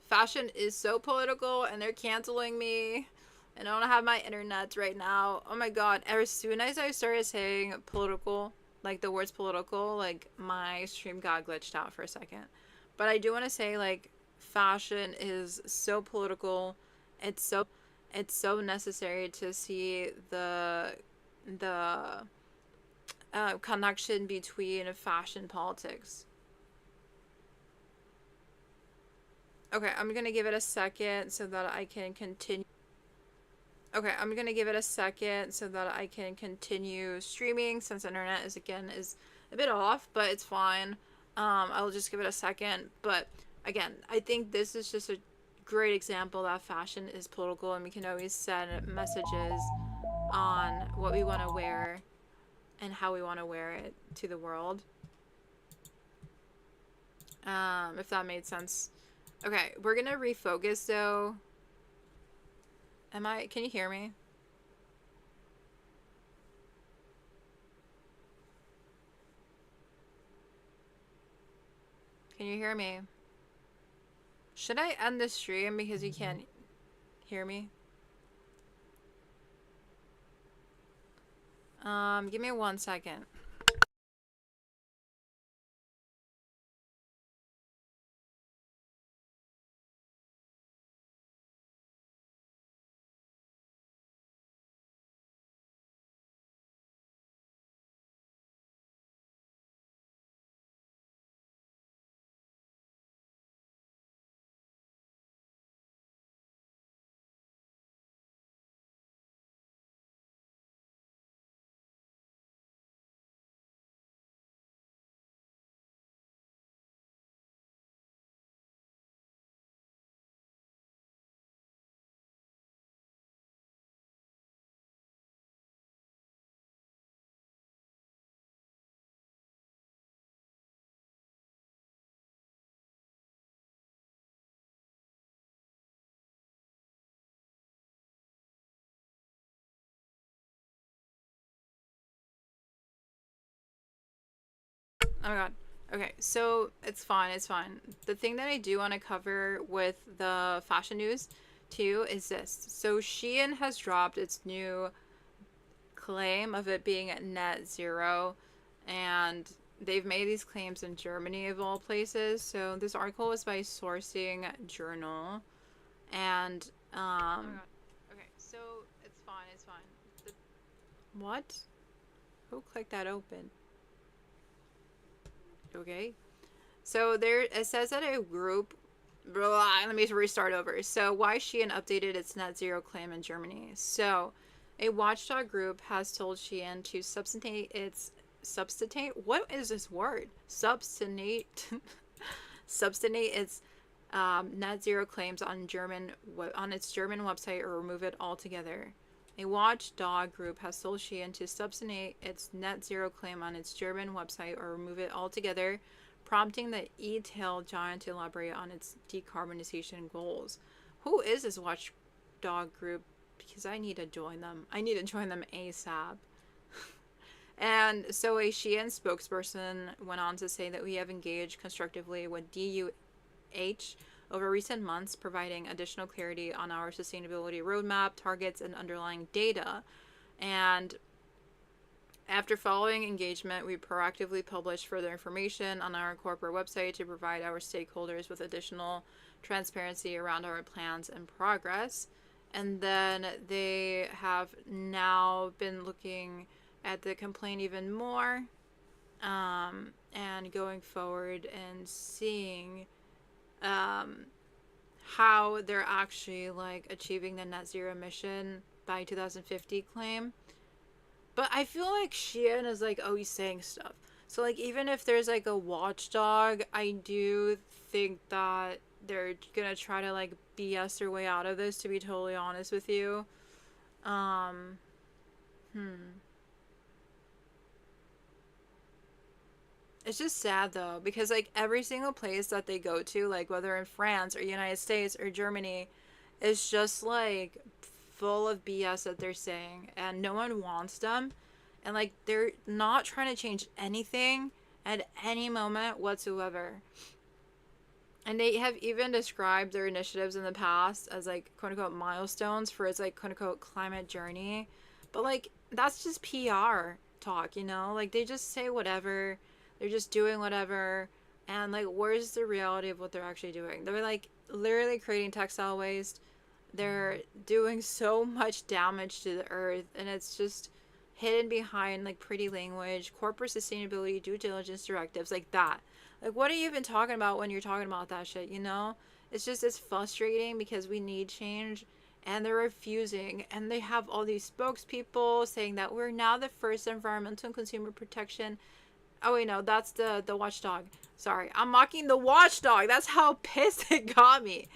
fashion is so political and they're canceling me and I don't have my internet right now. Oh my god, as soon as I started saying political, like the words political, like my stream got glitched out for a second. But I do want to say, like, fashion is so political. It's so, it's so necessary to see the connection between fashion politics. Okay, I'm gonna give it a second so that I can continue. Okay, I'm gonna give it a second so that I can continue streaming since the internet is a bit off, but it's fine. I'll just give it a second. But again, I think this is just a great example that fashion is political, and we can always send messages on what we want to wear and how we want to wear it to the world. If that made sense. Okay, we're gonna refocus though. Can you hear me? Can you hear me? Should I end the stream because you can't hear me? Give me 1 second. Oh my god. Okay, so it's fine, it's fine. The thing that I do want to cover with the fashion news too is this. So Shein has dropped its new claim of it being at net zero, and they've made these claims in Germany of all places. So this article was by Sourcing Journal, and oh my god. Okay, so it's fine, it's fine. What? Who clicked that open? Okay. So there, it says that a group, blah, let me restart over. So why Shein updated its net zero claim in Germany. So a watchdog group has told Shein to what is this word? Substanate its net zero claims on its German website or remove it altogether. A watchdog group has told Shein to substantiate its net zero claim on its German website or remove it altogether, prompting the e-tail giant to elaborate on its decarbonization goals. Who is this watchdog group? Because I need to join them. I need to join them ASAP. And so a Shein spokesperson went on to say that we have engaged constructively with DUH over recent months, providing additional clarity on our sustainability roadmap, targets, and underlying data. And after following engagement, we proactively published further information on our corporate website to provide our stakeholders with additional transparency around our plans and progress. And then they have now been looking at the complaint even more, and going forward and seeing how they're actually like achieving the net zero mission by 2050 claim. But I feel like Shein is like always saying stuff. So like even if there's like a watchdog, I do think that they're gonna try to like BS their way out of this, to be totally honest with you. It's just sad though, because like every single place that they go to, like whether in France or United States or Germany, is just like full of BS that they're saying, and no one wants them, and like they're not trying to change anything at any moment whatsoever. And they have even described their initiatives in the past as like quote unquote milestones for its like quote unquote climate journey. But like that's just PR talk, you know? Like they just say whatever, they're just doing whatever, and like where's the reality of what they're actually doing? They're like literally creating textile waste. they're doing so much damage to the earth, and it's just hidden behind like pretty language, corporate sustainability, due diligence directives, like that. Like, what are you even talking about when you're talking about that shit, you know? It's frustrating because we need change and they're refusing, and they have all these spokespeople saying that we're now the first environmental and consumer protection. Oh wait, no, that's the watchdog. Sorry, I'm mocking the watchdog. That's how pissed it got me.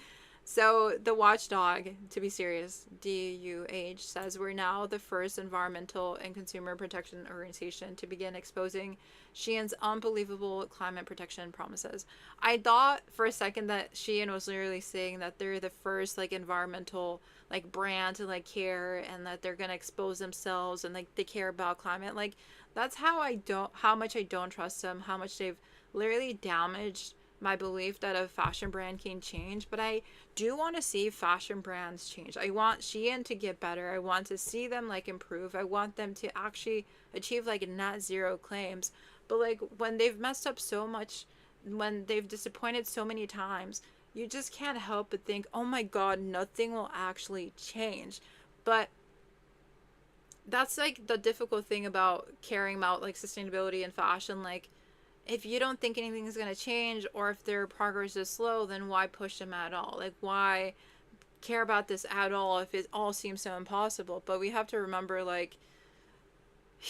So the watchdog, to be serious, DUH, says we're now the first environmental and consumer protection organization to begin exposing Shein's unbelievable climate protection promises. I thought for a second that Shein was literally saying that they're the first like environmental like brand to like care, and that they're gonna expose themselves and like they care about climate. Like, that's how much I don't trust them, how much they've literally damaged my belief that a fashion brand can change. But I do want to see fashion brands change. I want Shein to get better. I want to see them like improve. I want them to actually achieve like net zero claims. But like, when they've messed up so much, when they've disappointed so many times, you just can't help but think, oh my god, nothing will actually change. But that's like the difficult thing about caring about like sustainability and fashion. Like, if you don't think anything is going to change, or if their progress is slow, then why push them at all? Like, why care about this at all if it all seems so impossible? But we have to remember, like,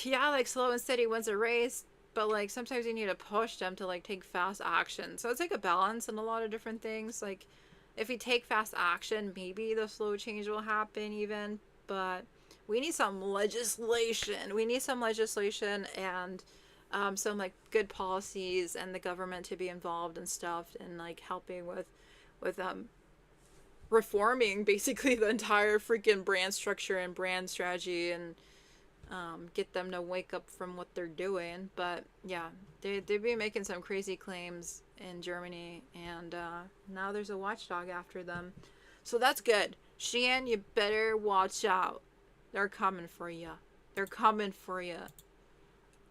yeah, like slow and steady wins a race, but like sometimes you need to push them to like take fast action. So it's like a balance in a lot of different things. Like, if we take fast action, maybe the slow change will happen even. But we need some legislation. We need some legislation and some like good policies, and the government to be involved and stuff, and like helping with reforming basically the entire freaking brand structure and brand strategy, and get them to wake up from what they're doing. But yeah, they've been making some crazy claims in Germany, and now there's a watchdog after them. So that's good. Shein, you better watch out. They're coming for you. They're coming for you.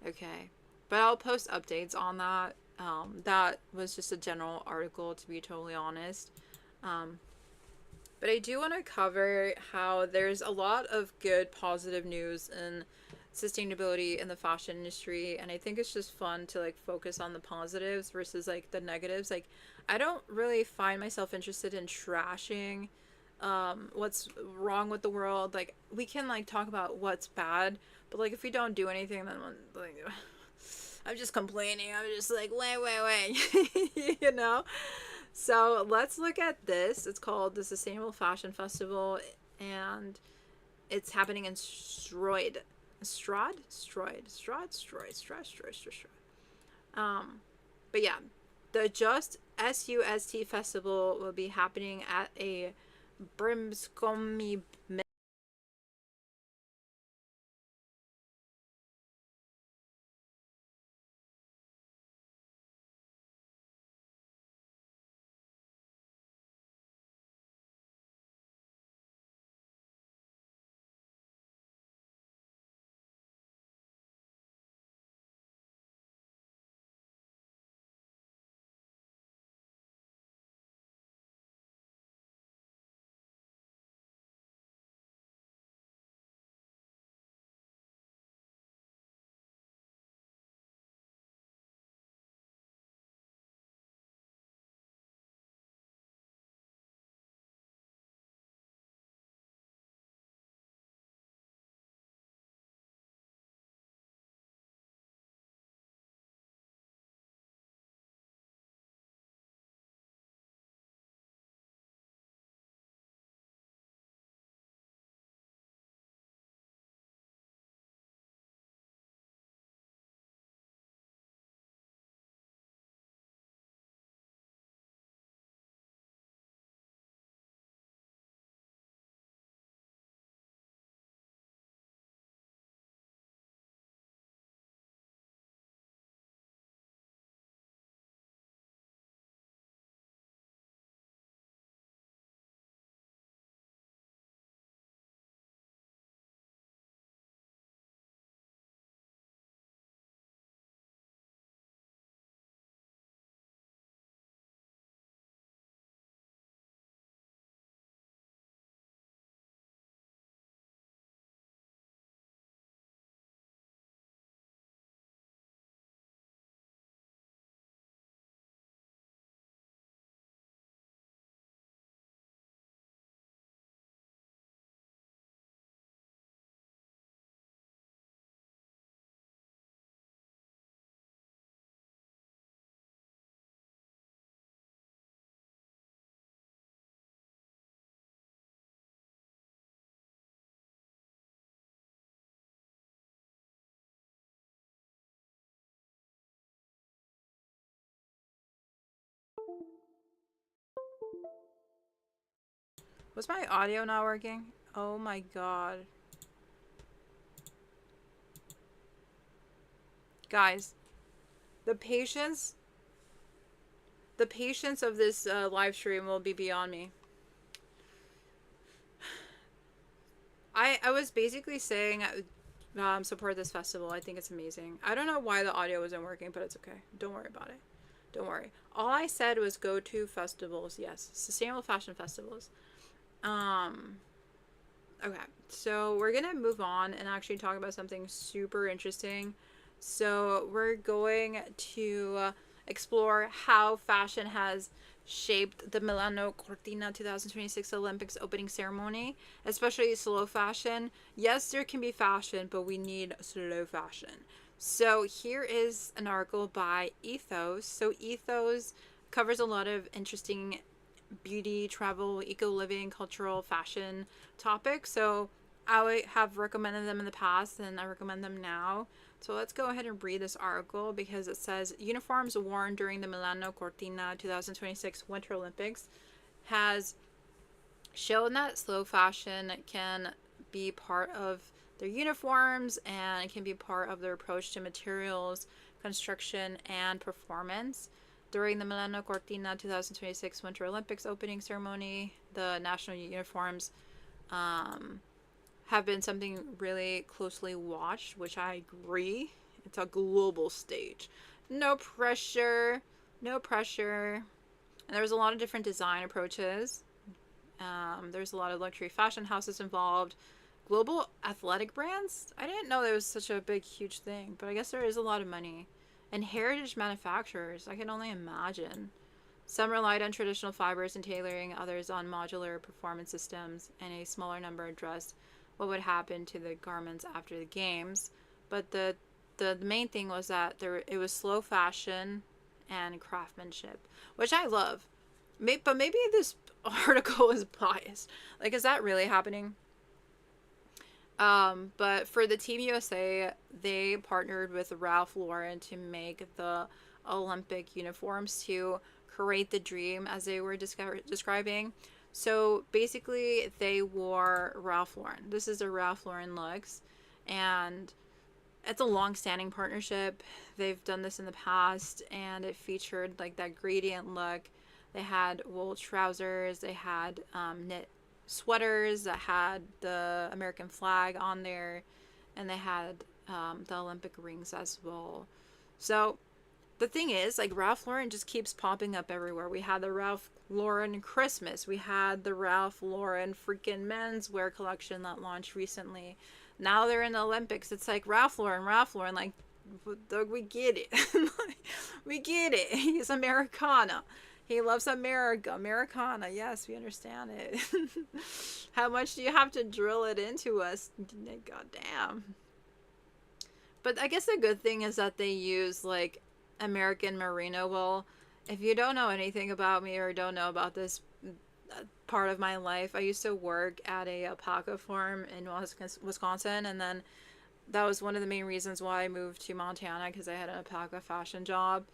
Okay. But I'll post updates on that. That was just a general article, to be totally honest. Um, but I do want to cover how there's a lot of good, positive news in sustainability in the fashion industry, and I think it's just fun to like focus on the positives versus like the negatives. Like, I don't really find myself interested in trashing what's wrong with the world. Like, we can like talk about what's bad, but like if we don't do anything, then like I'm just complaining. I'm just like, wait, you know? So let's look at this. It's called the Sustainable Fashion Festival, and it's happening in Stroud. But yeah, the Sust Festival will be happening at a Brimscombe Was my audio not working? Oh my god. Guys, the patience of this live stream will be beyond me. I was basically saying support this festival. I think it's amazing. I don't know why the audio wasn't working, but it's okay. Don't worry about it. Don't worry. All I said was go to festivals. Yes, sustainable fashion festivals. Okay, so we're gonna move on and actually talk about something super interesting. So we're going to explore how fashion has shaped the Milano Cortina 2026 Olympics opening ceremony, especially slow fashion. Yes, there can be fashion, but we need slow fashion. So here is an article by Ethos. So Ethos covers a lot of interesting beauty, travel, eco-living, cultural, fashion topics. So I have recommended them in the past and I recommend them now. So let's go ahead and read this article because it says uniforms worn during the Milano Cortina 2026 Winter Olympics has shown that slow fashion can be part of their uniforms and it can be part of their approach to materials, construction, and performance. During the Milano Cortina 2026 Winter Olympics opening ceremony, the national uniforms have been something really closely watched, which I agree. It's a global stage. No pressure, no pressure. And there's a lot of different design approaches. There's a lot of luxury fashion houses involved. Global athletic brands? I didn't know there was such a big, huge thing, but I guess there is a lot of money. And heritage manufacturers, I can only imagine. Some relied on traditional fibers and tailoring, others on modular performance systems, and a smaller number addressed what would happen to the garments after the games. But the main thing was that it was slow fashion and craftsmanship, which I love. But maybe this article is biased. Like, is that really happening? But for the Team USA, they partnered with Ralph Lauren to make the Olympic uniforms to create the dream, as they were describing. So basically, they wore Ralph Lauren. This is the Ralph Lauren looks, and it's a long-standing partnership. They've done this in the past, and it featured like that gradient look. They had wool trousers. They had knit sweaters that had the American flag on there, and they had the Olympic rings as well. So the thing is, like, Ralph Lauren just keeps popping up everywhere. We had the Ralph Lauren Christmas. We had the Ralph Lauren freaking menswear collection that launched recently. Now they're in the Olympics. It's like Ralph Lauren, like, we get it. We get it. He's Americana. He loves America. Americana. Yes, we understand it. How much do you have to drill it into us? God damn. But I guess the good thing is that they use, like, American merino wool. If you don't know anything about me or don't know about this part of my life, I used to work at a alpaca farm in Wisconsin, and then that was one of the main reasons why I moved to Montana, because I had an alpaca fashion job,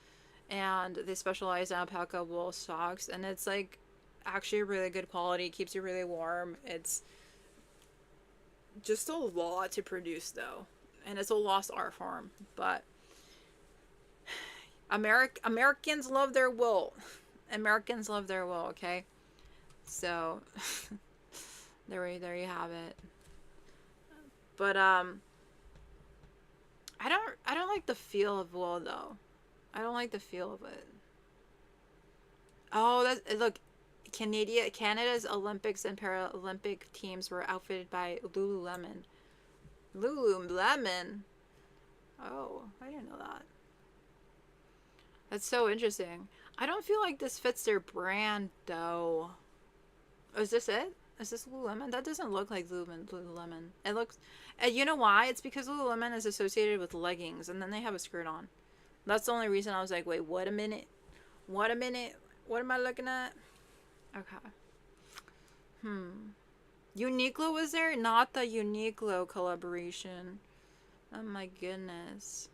and they specialize in alpaca wool socks, and it's like actually really good quality, keeps you really warm. It's just a lot to produce though, and it's a lost art form, but Americans love their wool. Americans love their wool, okay? So there you have it. But I don't like the feel of wool though. I don't like the feel of it. Oh, look, Canada's Olympics and Paralympic teams were outfitted by Lululemon. Lululemon. Oh, I didn't know that. That's so interesting. I don't feel like this fits their brand, though. Oh, is this it? Is this Lululemon? That doesn't look like Lululemon. It looks... you know why? It's because Lululemon is associated with leggings, and then they have a skirt on. That's the only reason I was like, wait, what a minute. What a minute. What am I looking at? Okay. Uniqlo was there? Not the Uniqlo collaboration. Oh my goodness.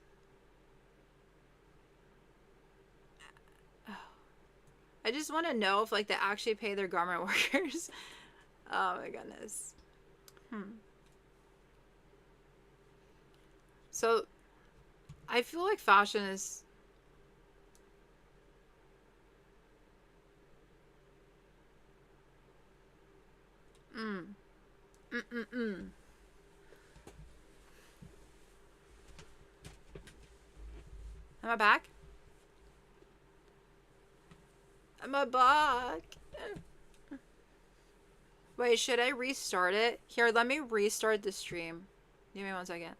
I just want to know if, like, they actually pay their garment workers. Oh my goodness. So, I feel like fashion is... Am I back? Am I back? Wait, should I restart it? Here, let me restart the stream. Give me 1 second.